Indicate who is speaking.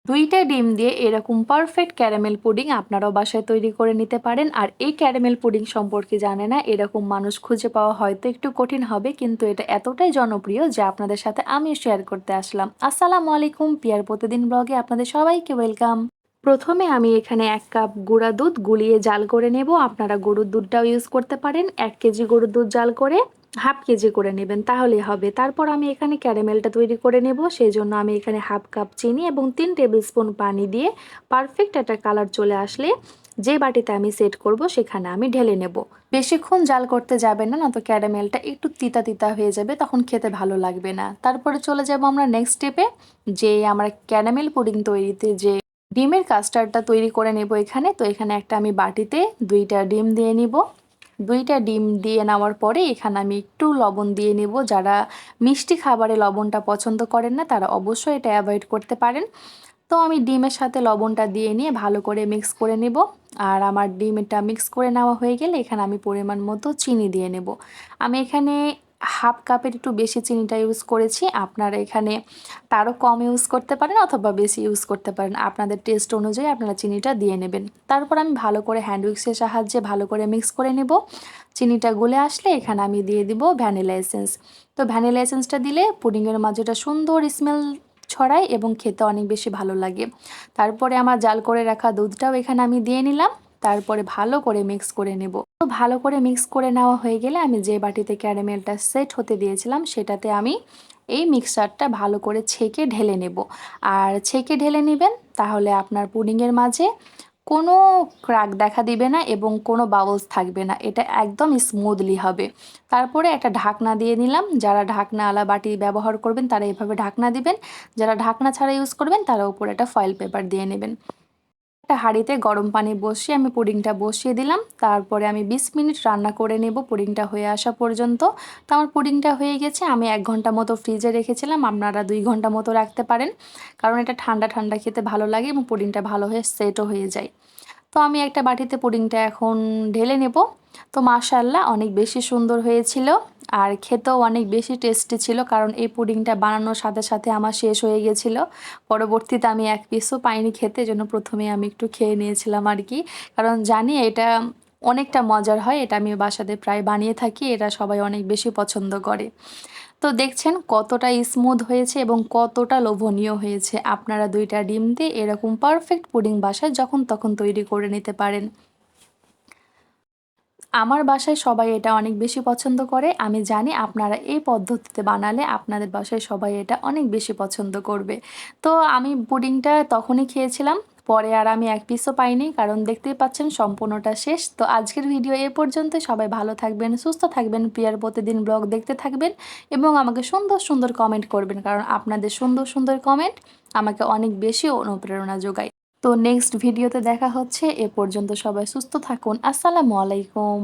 Speaker 1: 2টা ডিম দিয়ে এরকম পারফেক্ট ক্যারামেল পুডিং আপনারাও বাসায় তৈরি করে নিতে পারেন। আর এই ক্যারামেল পুডিং সম্পর্কে জানে না এরকম মানুষ খুঁজে পাওয়া হয়তো একটু কঠিন হবে, কিন্তু এটা এতটাই জনপ্রিয় যে আপনাদের সাথে আমিও শেয়ার করতে আসলাম। আসসালামু আলাইকুম, পিয়ার প্রতিদিন ব্লগে আপনাদের সবাইকে ওয়েলকাম। প্রথমে আমি এখানে 1 কাপ গুঁড়া দুধ গুলিয়ে জাল করে নেব। আপনারা গরুর দুধটাও ইউজ করতে পারেন। 1 কেজি গরুর দুধ জাল করে হাফ কেজি করে নেবেন, তাহলেই হবে। তারপর আমি এখানে ক্যারামেলটা তৈরি করে নেব। সেই জন্য আমি এখানে হাফ কাপ চিনি এবং 3 টেবিল স্পুন পানি দিয়ে পারফেক্ট একটা কালার চলে আসলে যে বাটিতে আমি সেট করব সেখানে আমি ঢেলে নেব। বেশিক্ষণ জাল করতে যাবেন না, নয়তো ক্যারামেলটা একটু তিতা তিতা হয়ে যাবে, তখন খেতে ভালো লাগবে না। তারপরে চলে যাব আমরা নেক্সট স্টেপে, যে আমরা ক্যারামেল পুডিং তৈরিতে যে ডিমের কাস্টার্ডটা তৈরি করে নেব এখানে। তো এখানে একটা আমি বাটিতে 2টা ডিম দিয়ে নিব। 2টা ডিম দিয়ে নেওয়ার পরে এখানে আমি একটু লবণ দিয়ে নেব। যারা মিষ্টি খাবারে লবণটা পছন্দ করেন না তারা অবশ্যই এটা অ্যাভয়েড করতে পারেন। তো আমি ডিমের সাথে লবণটা দিয়ে নিয়ে ভালো করে মিক্স করে নেব। আর আমার ডিমটা মিক্স করে নেওয়া হয়ে গেলে এখানে আমি পরিমাণ মতো চিনি দিয়ে নেব। আমি এখানে হাফ কাপের একটু বেশি চিনিটা ইউজ করেছি। আপনারা এখানে তারও কম ইউজ করতে পারেন অথবা বেশি ইউজ করতে পারেন, আপনাদের টেস্ট অনুযায়ী আপনারা চিনিটা দিয়ে নেবেন। তারপর আমি ভালো করে হ্যান্ড উইক্সের সাহায্যে ভালো করে মিক্স করে নেব। চিনিটা গলে আসলে এখানে আমি দিয়ে দিব ভ্যানিলা এসেন্স। তো ভ্যানিলা এসেন্সটা দিলে পুডিংয়ের মাঝে একটা সুন্দর স্মেল ছড়ায় এবং খেতে অনেক বেশি ভালো লাগে। তারপরে আমার জাল করে রাখা দুধটাও এখানে আমি দিয়ে নিলাম। তারপরে ভালো করে মিক্স করে নেব। তো ভালো করে মিক্স করে নেওয়া হয়ে গেলে আমি যে বাটিতে ক্যারামেলটা সেট হতে দিয়েছিলাম সেটাতে আমি এই মিক্সচারটা ভালো করে ছেঁকে ঢেলে নেব। আর ছেঁকে ঢেলে নেবেন, তাহলে আপনার পুডিংয়ের মাঝে কোনো ক্র্যাক দেখা দিবে না এবং কোনো বাবলস থাকবে না, এটা একদম স্মুথলি হবে। তারপরে একটা ঢাকনা দিয়ে নিলাম। যারা ঢাকনাওয়ালা বাটি ব্যবহার করবেন তারা এভাবে ঢাকনা দিবেন, যারা ঢাকনা ছাড়া ইউজ করবেন তারা উপরে একটা ফয়েল পেপার দিয়ে নেবেন। একটা হাঁড়িতে গরম পানি বসিয়ে আমি পুডিংটা বসিয়ে দিলাম। তারপরে আমি 20 মিনিট রান্না করে নেব পুডিংটা হয়ে আসা পর্যন্ত। তো আমার পুডিংটা হয়ে গেছে। আমি 1 ঘন্টা মতো ফ্রিজে রেখেছিলাম, আপনারা 2 ঘন্টা মতো রাখতে পারেন, কারণ এটা ঠান্ডা ঠান্ডা খেতে ভালো লাগে এবং পুডিংটা ভালো হয়ে সেটও হয়ে যায়। তো আমি একটা বাটিতে পুডিংটা এখন ঢেলে নেব। তো মাশাআল্লাহ অনেক বেশি সুন্দর হয়েছিল আর খেতেও অনেক বেশি টেস্টি ছিল, কারণ এই পুডিংটা বানানোর সাথে সাথে আমার শেষ হয়ে গেছিলো। পরবর্তীতে আমি 1 পিসও পাইনি খেতে, জন্য প্রথমে আমি একটু খেয়ে নিয়েছিলাম আর কি, কারণ জানি এটা অনেকটা মজার হয়। এটা আমি বাসাতে প্রায় বানিয়ে থাকি, এটা সবাই অনেক বেশি পছন্দ করে। তো দেখছেন কতটা স্মুথ হয়েছে এবং কতটা লোভনীয় হয়েছে। আপনারা 2টা ডিম দিয়ে এরকম পারফেক্ট পুডিং বাসায় যখন তখন তৈরি করে নিতে পারেন। আমার বাসায় সবাই এটা অনেক বেশি পছন্দ করে। আমি জানি আপনারা এই পদ্ধতিতে বানালে আপনাদের বাসায় সবাই এটা অনেক বেশি পছন্দ করবে। তো আমি পুডিংটা তখনই খেয়েছিলাম, পরে আর আমি 1 পিসও পাইনি, কারণ দেখতেই পাচ্ছেন সম্পূর্ণটা শেষ। তো আজকের ভিডিও এ পর্যন্ত। সবাই ভালো থাকবেন, সুস্থ থাকবেন, প্রিয়ার প্রতিদিন ব্লগ দেখতে থাকবেন এবং আমাকে সুন্দর সুন্দর কমেন্ট করবেন, কারণ আপনাদের সুন্দর সুন্দর কমেন্ট আমাকে অনেক বেশি অনুপ্রেরণা যোগায়। তো নেক্সট ভিডিওতে দেখা হচ্ছে। এ পর্যন্ত সবাই সুস্থ থাকুন। আসসালামু আলাইকুম।